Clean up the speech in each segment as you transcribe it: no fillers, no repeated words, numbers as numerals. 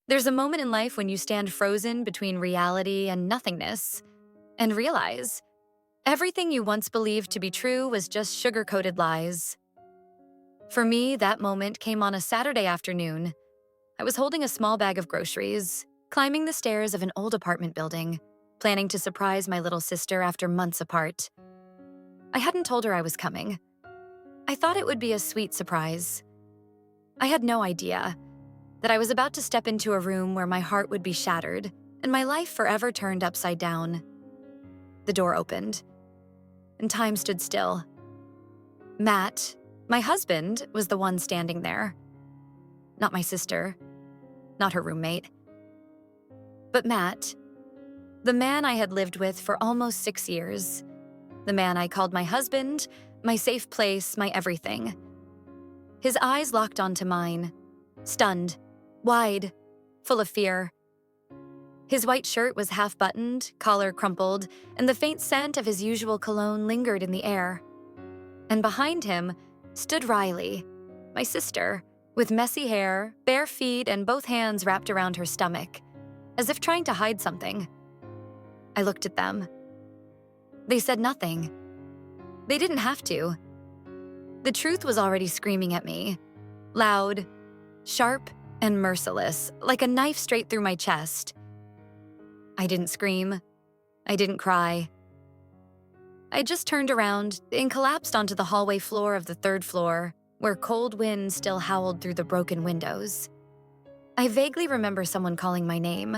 There's a moment in life when you stand frozen between reality and nothingness and realize everything you once believed to be true was just sugar-coated lies. For me, that moment came on a Saturday afternoon. I was holding a small bag of groceries, climbing the stairs of an old apartment building, planning to surprise my little sister after months apart. I hadn't told her I was coming. I thought it would be a sweet surprise. I had no idea that I was about to step into a room where my heart would be shattered and my life forever turned upside down. The door opened, and time stood still. Matt, my husband, was the one standing there. Not my sister, not her roommate. But Matt, the man I had lived with for almost 6 years. The man I called my husband, my safe place, my everything. His eyes locked onto mine, stunned, wide, full of fear. His white shirt was half-buttoned, collar crumpled, and the faint scent of his usual cologne lingered in the air. And behind him stood Riley, my sister, with messy hair, bare feet, and both hands wrapped around her stomach, as if trying to hide something. I looked at them. They said nothing. They didn't have to. The truth was already screaming at me, loud, sharp, and merciless, like a knife straight through my chest. I didn't scream. I didn't cry. I just turned around and collapsed onto the hallway floor of the 3rd floor, where cold wind still howled through the broken windows. I vaguely remember someone calling my name,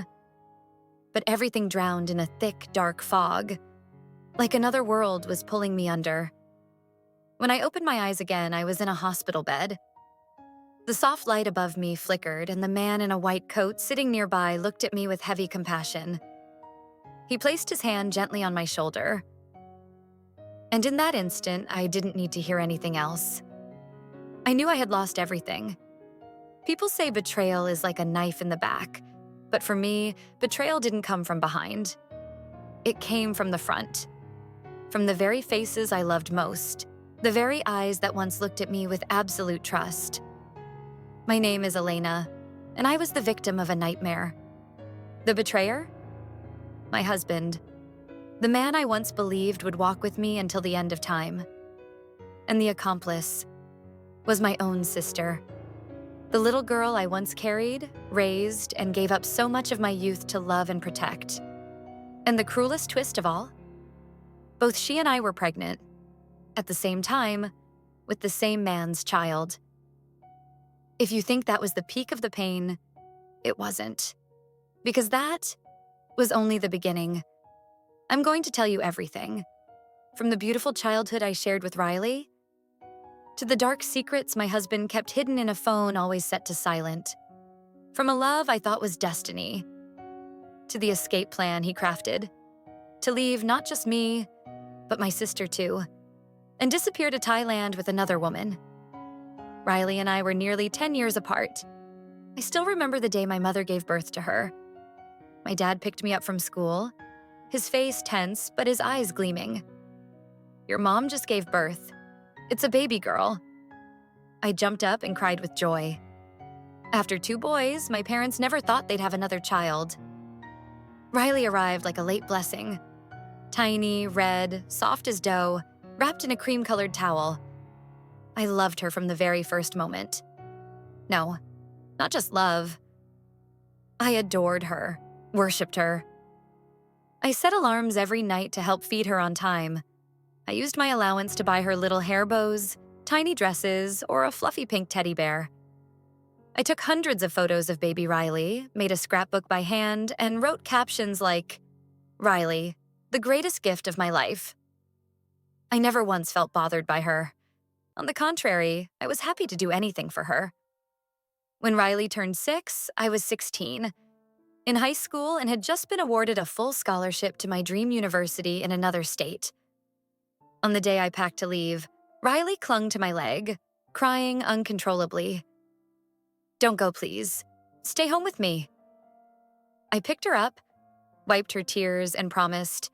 but everything drowned in a thick, dark fog, like another world was pulling me under. When I opened my eyes again, I was in a hospital bed. The soft light above me flickered, and the man in a white coat sitting nearby looked at me with heavy compassion. He placed his hand gently on my shoulder. And in that instant, I didn't need to hear anything else. I knew I had lost everything. People say betrayal is like a knife in the back, but for me, betrayal didn't come from behind. It came from the front, from the very faces I loved most, the very eyes that once looked at me with absolute trust. My name is Elena, and I was the victim of a nightmare. The betrayer? My husband. The man I once believed would walk with me until the end of time. And the accomplice was my own sister. The little girl I once carried, raised, and gave up so much of my youth to love and protect. And the cruelest twist of all? Both she and I were pregnant, at the same time, with the same man's child. If you think that was the peak of the pain, it wasn't. Because that was only the beginning. I'm going to tell you everything. From the beautiful childhood I shared with Riley, to the dark secrets my husband kept hidden in a phone always set to silent. From a love I thought was destiny, to the escape plan he crafted, to leave not just me, but my sister too, and disappear to Thailand with another woman. Riley and I were nearly 10 years apart. I still remember the day my mother gave birth to her. My dad picked me up from school, his face tense, but his eyes gleaming. "Your mom just gave birth. It's a baby girl." I jumped up and cried with joy. After 2 boys, my parents never thought they'd have another child. Riley arrived like a late blessing. Tiny, red, soft as dough, wrapped in a cream-colored towel. I loved her from the very first moment. No, not just love. I adored her, worshipped her. I set alarms every night to help feed her on time. I used my allowance to buy her little hair bows, tiny dresses, or a fluffy pink teddy bear. I took hundreds of photos of baby Riley, made a scrapbook by hand, and wrote captions like, "Riley, the greatest gift of my life." I never once felt bothered by her. On the contrary, I was happy to do anything for her. When Riley turned 6, I was 16, in high school, and had just been awarded a full scholarship to my dream university in another state. On the day I packed to leave, Riley clung to my leg, crying uncontrollably. "Don't go, please. Stay home with me." I picked her up, wiped her tears, and promised,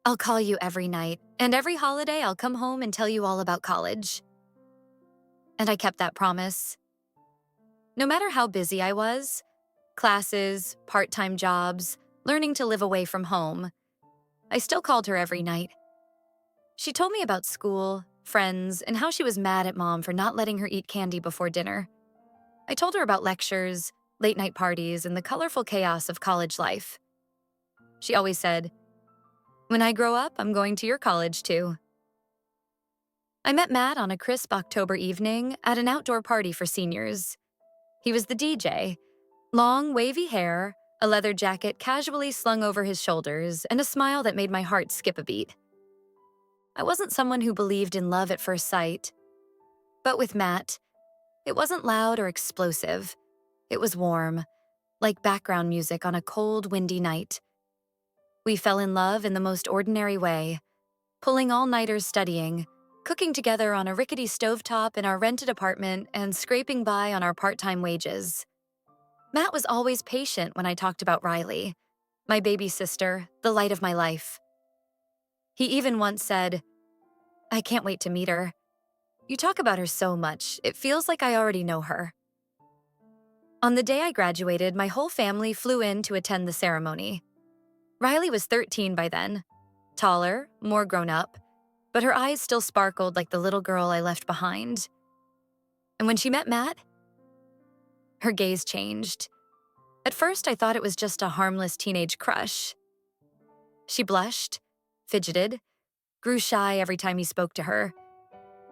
"I'll call you every night, and every holiday I'll come home and tell you all about college." And I kept that promise. No matter how busy I was, Classes, part-time jobs, learning to live away from home. I still called her every night. She told me about school, friends, and how she was mad at Mom for not letting her eat candy before dinner. I told her about lectures, late-night parties, and the colorful chaos of college life. She always said, "When I grow up, I'm going to your college too." I met Matt on a crisp October evening at an outdoor party for seniors. He was the DJ, long, wavy hair, a leather jacket casually slung over his shoulders, and a smile that made my heart skip a beat. I wasn't someone who believed in love at first sight. But with Matt, it wasn't loud or explosive. It was warm, like background music on a cold, windy night. We fell in love in the most ordinary way, pulling all-nighters studying, cooking together on a rickety stovetop in our rented apartment, and scraping by on our part-time wages. Matt was always patient when I talked about Riley, my baby sister, the light of my life. He even once said, "I can't wait to meet her. You talk about her so much, it feels like I already know her." On the day I graduated, my whole family flew in to attend the ceremony. Riley was 13 by then, taller, more grown up, but her eyes still sparkled like the little girl I left behind. And when she met Matt, her gaze changed. At first, I thought it was just a harmless teenage crush. She blushed, fidgeted, grew shy every time he spoke to her.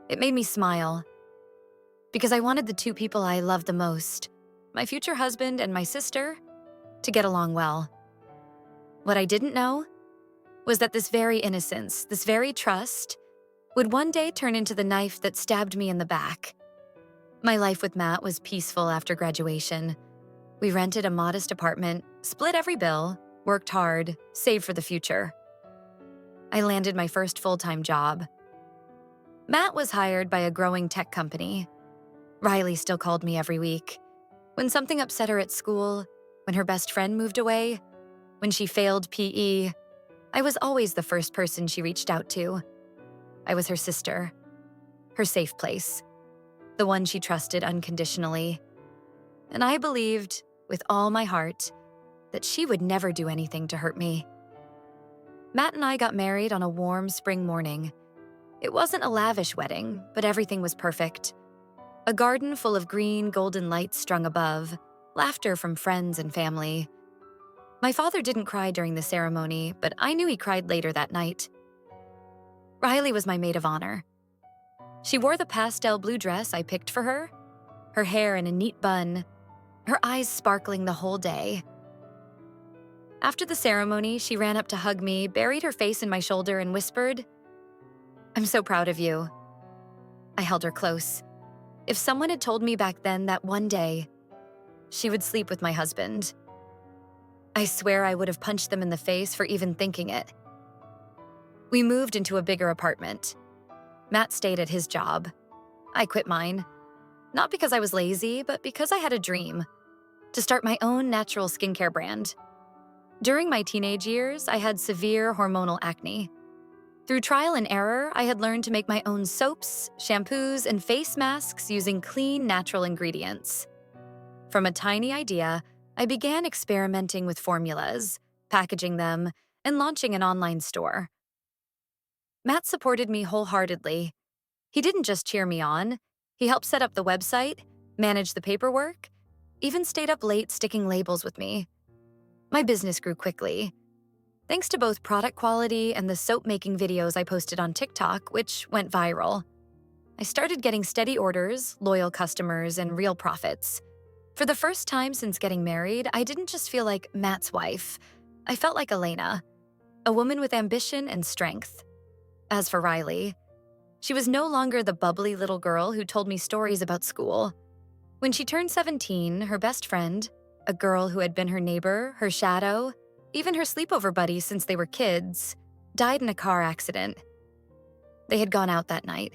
It made me smile, because I wanted the two people I loved the most, my future husband and my sister, to get along well. What I didn't know was that this very innocence, this very trust, would one day turn into the knife that stabbed me in the back. My life with Matt was peaceful after graduation. We rented a modest apartment, split every bill, worked hard, saved for the future. I landed my first full-time job. Matt was hired by a growing tech company. Riley still called me every week. When something upset her at school, when her best friend moved away, when she failed PE, I was always the first person she reached out to. I was her sister, her safe place, the one she trusted unconditionally. And I believed, with all my heart, that she would never do anything to hurt me. Matt and I got married on a warm spring morning. It wasn't a lavish wedding, but everything was perfect. A garden full of green, golden lights strung above, laughter from friends and family. My father didn't cry during the ceremony, but I knew he cried later that night. Riley was my maid of honor. She wore the pastel blue dress I picked for her hair in a neat bun, her eyes sparkling the whole day. After the ceremony, she ran up to hug me, buried her face in my shoulder, and whispered, "I'm so proud of you." I held her close. If someone had told me back then that one day, she would sleep with my husband, I swear I would have punched them in the face for even thinking it. We moved into a bigger apartment. Matt stayed at his job. I quit mine. Not because I was lazy, but because I had a dream: to start my own natural skincare brand. During my teenage years, I had severe hormonal acne. Through trial and error, I had learned to make my own soaps, shampoos, and face masks using clean, natural ingredients. From a tiny idea, I began experimenting with formulas, packaging them, and launching an online store. Matt supported me wholeheartedly. He didn't just cheer me on. He helped set up the website, manage the paperwork, even stayed up late sticking labels with me. My business grew quickly, thanks to both product quality and the soap-making videos I posted on TikTok, which went viral. I started getting steady orders, loyal customers, and real profits. For the first time since getting married, I didn't just feel like Matt's wife. I felt like Elena, a woman with ambition and strength. As for Riley, she was no longer the bubbly little girl who told me stories about school. When she turned 17, her best friend, a girl who had been her neighbor, her shadow, even her sleepover buddy since they were kids, died in a car accident. They had gone out that night.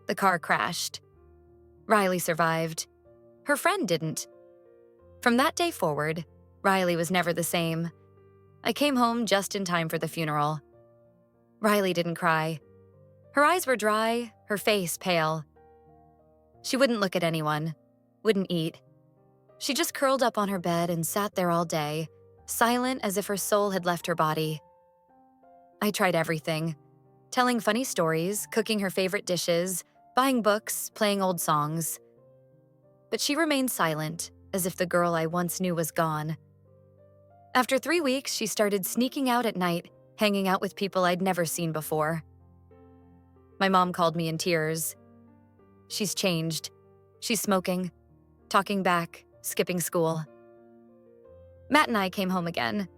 The car crashed. Riley survived. Her friend didn't. From that day forward, Riley was never the same. I came home just in time for the funeral. Riley didn't cry. Her eyes were dry, her face pale. She wouldn't look at anyone, wouldn't eat. She just curled up on her bed and sat there all day, silent as if her soul had left her body. I tried everything. Telling funny stories, cooking her favorite dishes, buying books, playing old songs. But she remained silent, as if the girl I once knew was gone. After 3 weeks, she started sneaking out at night, hanging out with people I'd never seen before. My mom called me in tears. She's changed. She's smoking, talking back, skipping school. Matt and I came home again.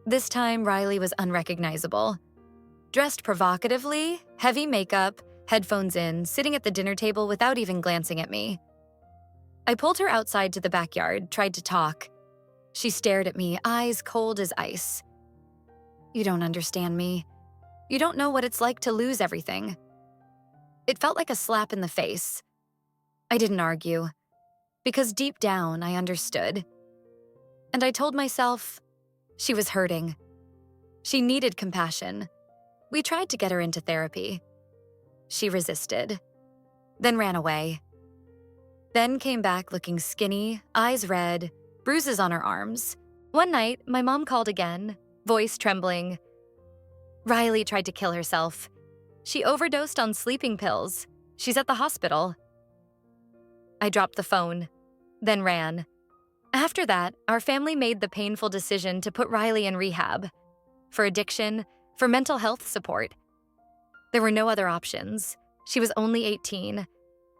This time, Riley was unrecognizable. Dressed provocatively, heavy makeup, headphones in, sitting at the dinner table without even glancing at me. I pulled her outside to the backyard, tried to talk. She stared at me, eyes cold as ice. "You don't understand me. You don't know what it's like to lose everything." It felt like a slap in the face. I didn't argue, because deep down I understood. And I told myself she was hurting. She needed compassion. We tried to get her into therapy. She resisted, then ran away. Then came back looking skinny, eyes red, bruises on her arms. One night, my mom called again, voice trembling. Riley tried to kill herself. She overdosed on sleeping pills. She's at the hospital. I dropped the phone, then ran. After that, our family made the painful decision to put Riley in rehab. For addiction, for mental health support. There were no other options. She was only 18,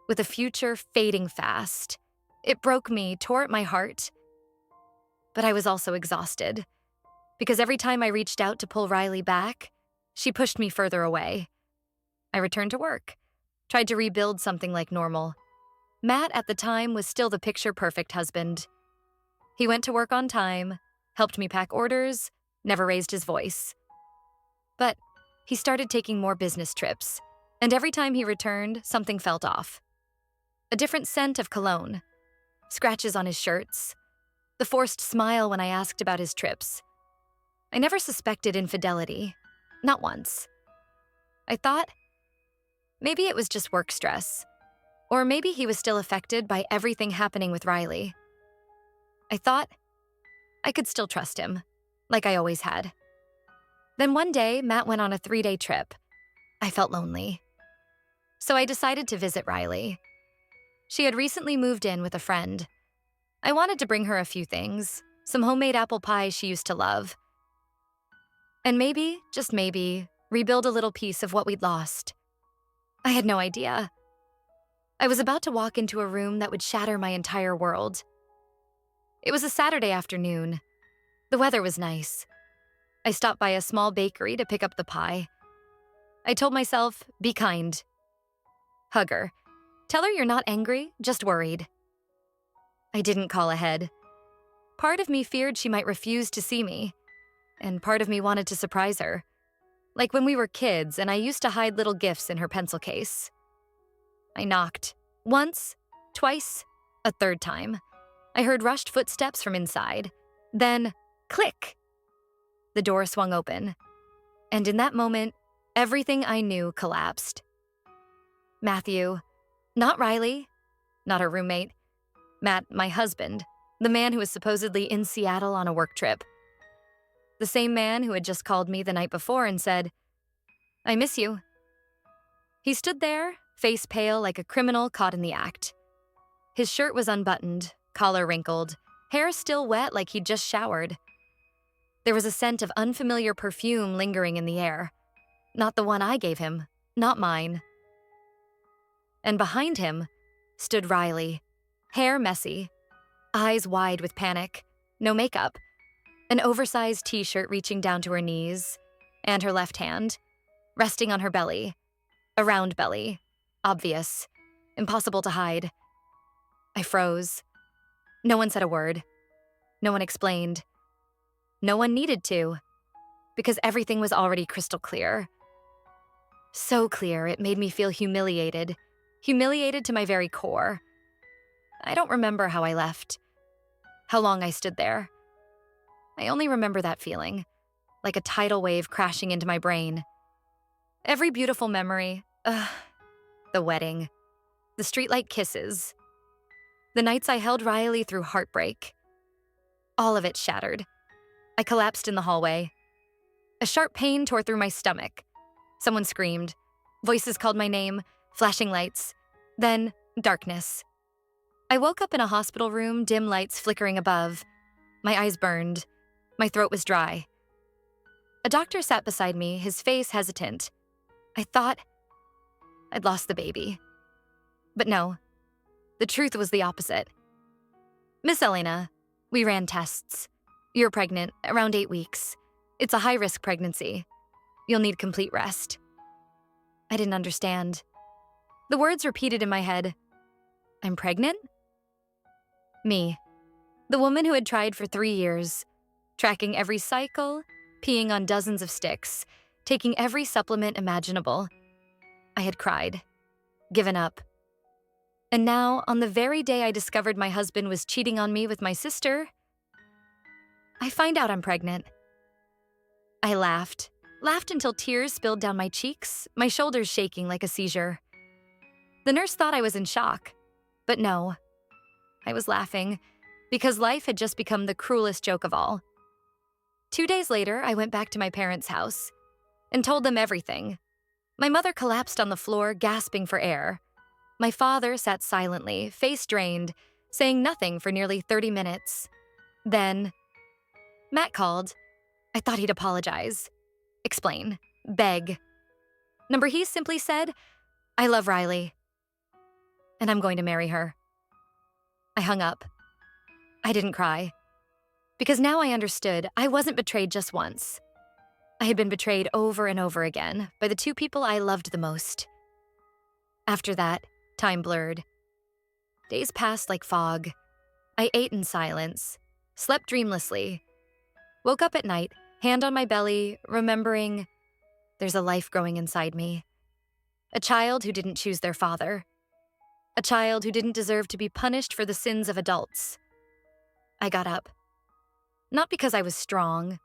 with a future fading fast. It broke me, tore at my heart. But I was also exhausted, because every time I reached out to pull Riley back, she pushed me further away. I returned to work, tried to rebuild something like normal. Matt at the time was still the picture-perfect husband. He went to work on time, helped me pack orders, never raised his voice. But he started taking more business trips, and every time he returned, something felt off. A different scent of cologne, scratches on his shirts, the forced smile when I asked about his trips. I never suspected infidelity, not once. I thought maybe it was just work stress, or maybe he was still affected by everything happening with Riley. I thought I could still trust him, like I always had. Then one day, Matt went on a 3-day trip. I felt lonely. So I decided to visit Riley. She had recently moved in with a friend. I wanted to bring her a few things, some homemade apple pie she used to love. And maybe, just maybe, rebuild a little piece of what we'd lost. I had no idea. I was about to walk into a room that would shatter my entire world. It was a Saturday afternoon. The weather was nice. I stopped by a small bakery to pick up the pie. I told myself, be kind. Hug her. Tell her you're not angry, just worried. I didn't call ahead. Part of me feared she might refuse to see me, and part of me wanted to surprise her. Like when we were kids and I used to hide little gifts in her pencil case. I knocked. Once, twice, a third time. I heard rushed footsteps from inside. Then, click! The door swung open. And in that moment, everything I knew collapsed. Matthew, not Riley, not her roommate. Matt, my husband, the man who was supposedly in Seattle on a work trip. The same man who had just called me the night before and said, "I miss you." He stood there, face pale like a criminal caught in the act. His shirt was unbuttoned, collar wrinkled, hair still wet like he'd just showered. There was a scent of unfamiliar perfume lingering in the air. Not the one I gave him, not mine. And behind him stood Riley, hair messy, eyes wide with panic, no makeup, an oversized t-shirt reaching down to her knees, and her left hand, resting on her belly, a round belly, obvious, impossible to hide. I froze. No one said a word. No one explained. No one needed to, because everything was already crystal clear. So clear it made me feel humiliated to my very core. I don't remember how I left, how long I stood there. I only remember that feeling, like a tidal wave crashing into my brain. Every beautiful memory, the wedding, the streetlight kisses. The nights I held Riley through heartbreak. All of it shattered. I collapsed in the hallway. A sharp pain tore through my stomach. Someone screamed. Voices called my name, flashing lights. Then, darkness. I woke up in a hospital room, dim lights flickering above. My eyes burned. My throat was dry. A doctor sat beside me, his face hesitant. I thought I'd lost the baby. But no, the truth was the opposite. Miss Elena, we ran tests. You're pregnant, around 8 weeks. It's a high-risk pregnancy. You'll need complete rest. I didn't understand. The words repeated in my head. I'm pregnant? Me, the woman who had tried for 3 years, tracking every cycle, peeing on dozens of sticks, taking every supplement imaginable. I had cried, given up. And now, on the very day I discovered my husband was cheating on me with my sister, I find out I'm pregnant. I laughed until tears spilled down my cheeks, my shoulders shaking like a seizure. The nurse thought I was in shock, but no. I was laughing, because life had just become the cruelest joke of all. 2 days later, I went back to my parents' house and told them everything. My mother collapsed on the floor, gasping for air. My father sat silently, face drained, saying nothing for nearly 30 minutes. Then, Matt called. I thought he'd apologize, explain, beg. Number he simply said, I love Riley, and I'm going to marry her. I hung up. I didn't cry, because now I understood I wasn't betrayed just once. I had been betrayed over and over again by the 2 people I loved the most. After that, time blurred. Days passed like fog. I ate in silence, slept dreamlessly, woke up at night, hand on my belly, remembering there's a life growing inside me. A child who didn't choose their father. A child who didn't deserve to be punished for the sins of adults. I got up. Not because I was strong,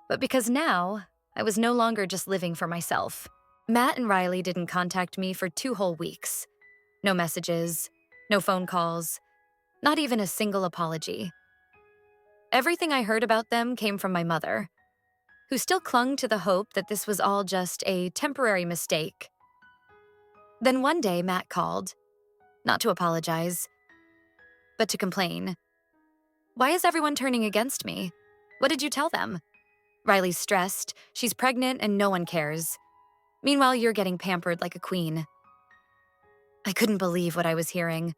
but because now I was no longer just living for myself. Matt and Riley didn't contact me for 2 whole weeks. No messages, no phone calls, not even a single apology. Everything I heard about them came from my mother, who still clung to the hope that this was all just a temporary mistake. Then one day, Matt called, not to apologize, but to complain. Why is everyone turning against me? What did you tell them? Riley's stressed, she's pregnant, and no one cares. Meanwhile, you're getting pampered like a queen. I couldn't believe what I was hearing.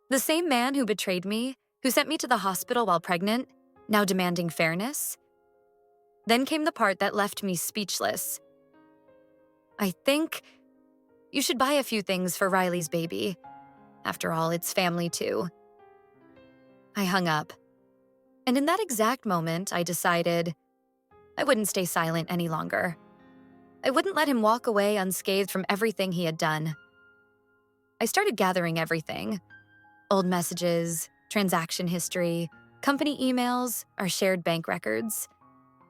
The same man who betrayed me, who sent me to the hospital while pregnant, now demanding fairness. Then came the part that left me speechless. I think you should buy a few things for Riley's baby. After all, it's family too. I hung up. And in that exact moment, I decided I wouldn't stay silent any longer. I wouldn't let him walk away unscathed from everything he had done. I started gathering everything. Old messages, transaction history, company emails, our shared bank records.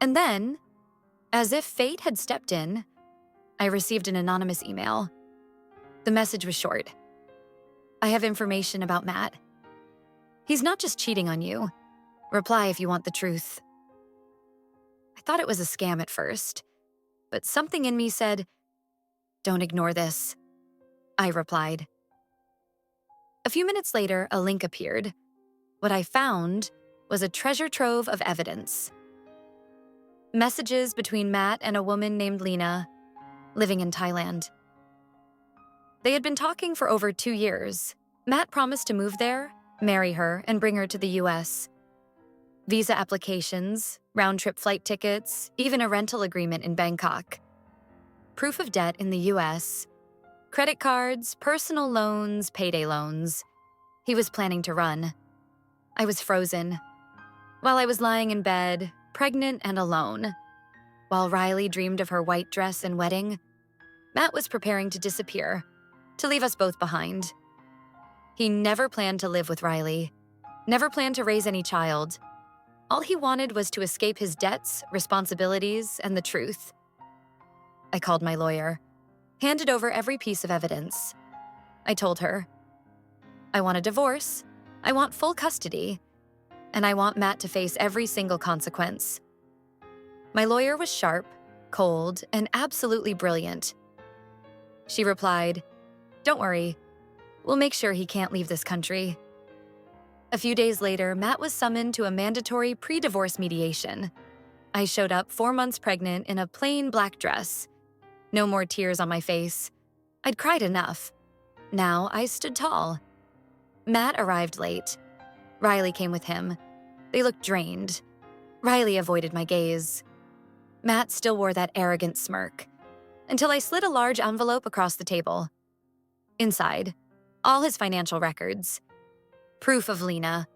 And then, as if fate had stepped in, I received an anonymous email. The message was short. I have information about Matt. He's not just cheating on you. Reply if you want the truth. I thought it was a scam at first, but something in me said, don't ignore this. I replied. A few minutes later, a link appeared. What I found was a treasure trove of evidence. Messages between Matt and a woman named Lena, living in Thailand. They had been talking for over 2 years. Matt promised to move there, marry her, and bring her to the US. Visa applications, round-trip flight tickets, even a rental agreement in Bangkok. Proof of debt in the US, credit cards, personal loans, payday loans. He was planning to run. I was frozen. While I was lying in bed, pregnant and alone, while Riley dreamed of her white dress and wedding, Matt was preparing to disappear, to leave us both behind. He never planned to live with Riley, never planned to raise any child. All he wanted was to escape his debts, responsibilities, and the truth. I called my lawyer, handed over every piece of evidence. I told her, I want a divorce, I want full custody, and I want Matt to face every single consequence. My lawyer was sharp, cold, and absolutely brilliant. She replied, "Don't worry, we'll make sure he can't leave this country." A few days later, Matt was summoned to a mandatory pre-divorce mediation. I showed up 4 months pregnant in a plain black dress. No more tears on my face. I'd cried enough. Now I stood tall. Matt arrived late. Riley came with him. They looked drained. Riley avoided my gaze. Matt still wore that arrogant smirk, until I slid a large envelope across the table. Inside, all his financial records, proof of Lena,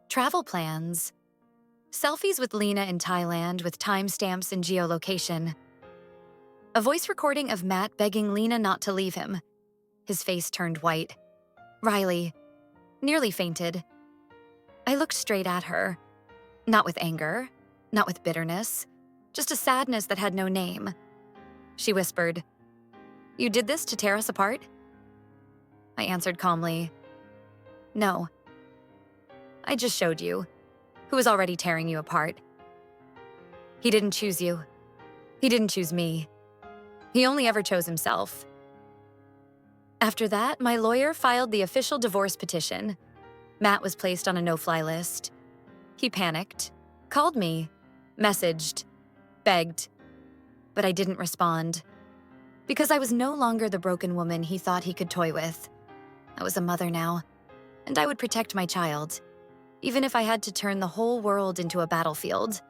travel plans, selfies with Lena in Thailand with timestamps and geolocation, a voice recording of Matt begging Lena not to leave him. His face turned white. Riley nearly fainted. I looked straight at her, not with anger, not with bitterness, just a sadness that had no name. She whispered, "You did this to tear us apart?" I answered calmly, "No. I just showed you who was already tearing you apart. He didn't choose you. He didn't choose me. He only ever chose himself." After that, my lawyer filed the official divorce petition. Matt was placed on a no-fly list. He panicked, called me, messaged, begged, but I didn't respond. Because I was no longer the broken woman he thought he could toy with. I was a mother now, and I would protect my child, even if I had to turn the whole world into a battlefield.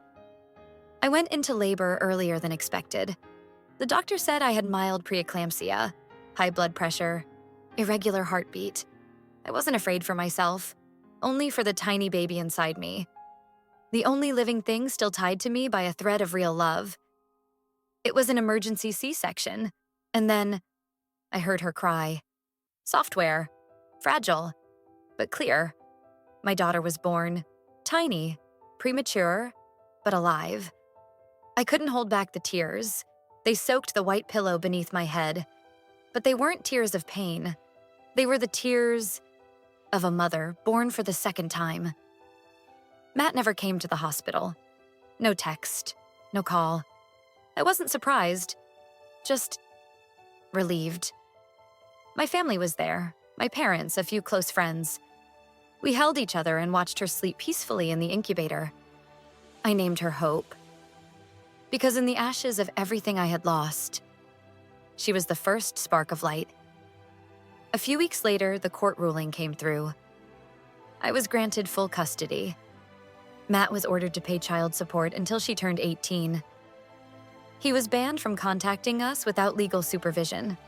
I went into labor earlier than expected. The doctor said I had mild preeclampsia, high blood pressure, irregular heartbeat. I wasn't afraid for myself, only for the tiny baby inside me. The only living thing still tied to me by a thread of real love. It was an emergency C-section, and then I heard her cry. Software, fragile, but clear. My daughter was born, tiny, premature, but alive. I couldn't hold back the tears. They soaked the white pillow beneath my head. But they weren't tears of pain. They were the tears of a mother born for the second time. Matt never came to the hospital. No text, no call. I wasn't surprised, just relieved. My family was there, my parents, a few close friends. We held each other and watched her sleep peacefully in the incubator. I named her Hope, because in the ashes of everything I had lost, she was the first spark of light. A few weeks later, the court ruling came through. I was granted full custody. Matt was ordered to pay child support until she turned 18. He was banned from contacting us without legal supervision.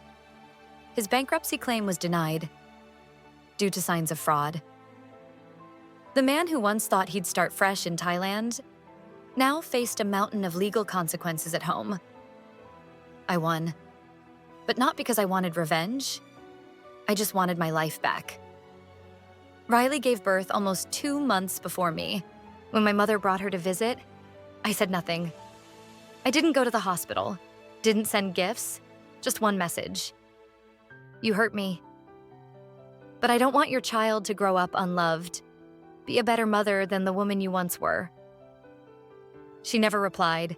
His bankruptcy claim was denied due to signs of fraud. The man who once thought he'd start fresh in Thailand now faced a mountain of legal consequences at home. I won, but not because I wanted revenge. I just wanted my life back. Riley gave birth almost 2 months before me. When my mother brought her to visit, I said nothing. I didn't go to the hospital, didn't send gifts, just one message. "You hurt me. But I don't want your child to grow up unloved. Be a better mother than the woman you once were." She never replied.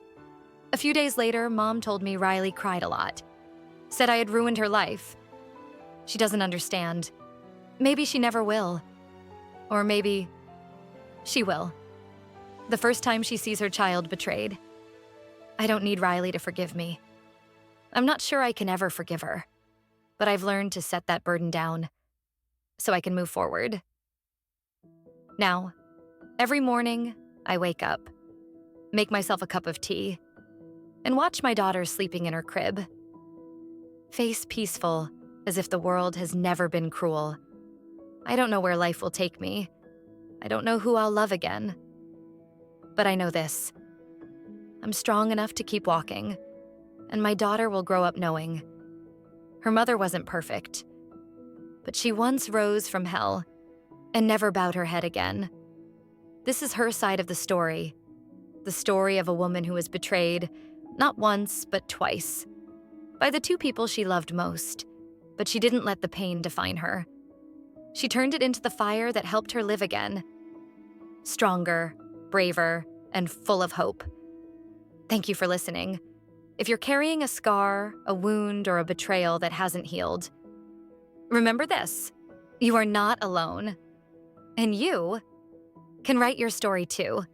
A few days later, Mom told me Riley cried a lot. Said I had ruined her life. She doesn't understand. Maybe she never will. Or maybe she will. The first time she sees her child betrayed. I don't need Riley to forgive me. I'm not sure I can ever forgive her. But I've learned to set that burden down so I can move forward. Now, every morning, I wake up, make myself a cup of tea, and watch my daughter sleeping in her crib. Face peaceful, as if the world has never been cruel. I don't know where life will take me. I don't know who I'll love again. But I know this. I'm strong enough to keep walking, and my daughter will grow up knowing. Her mother wasn't perfect, but she once rose from hell and never bowed her head again. This is her side of the story of a woman who was betrayed, not once, but twice, by the two people she loved most, but she didn't let the pain define her. She turned it into the fire that helped her live again. Stronger, braver, and full of hope. Thank you for listening. If you're carrying a scar, a wound, or a betrayal that hasn't healed, remember this: you are not alone. And you can write your story too.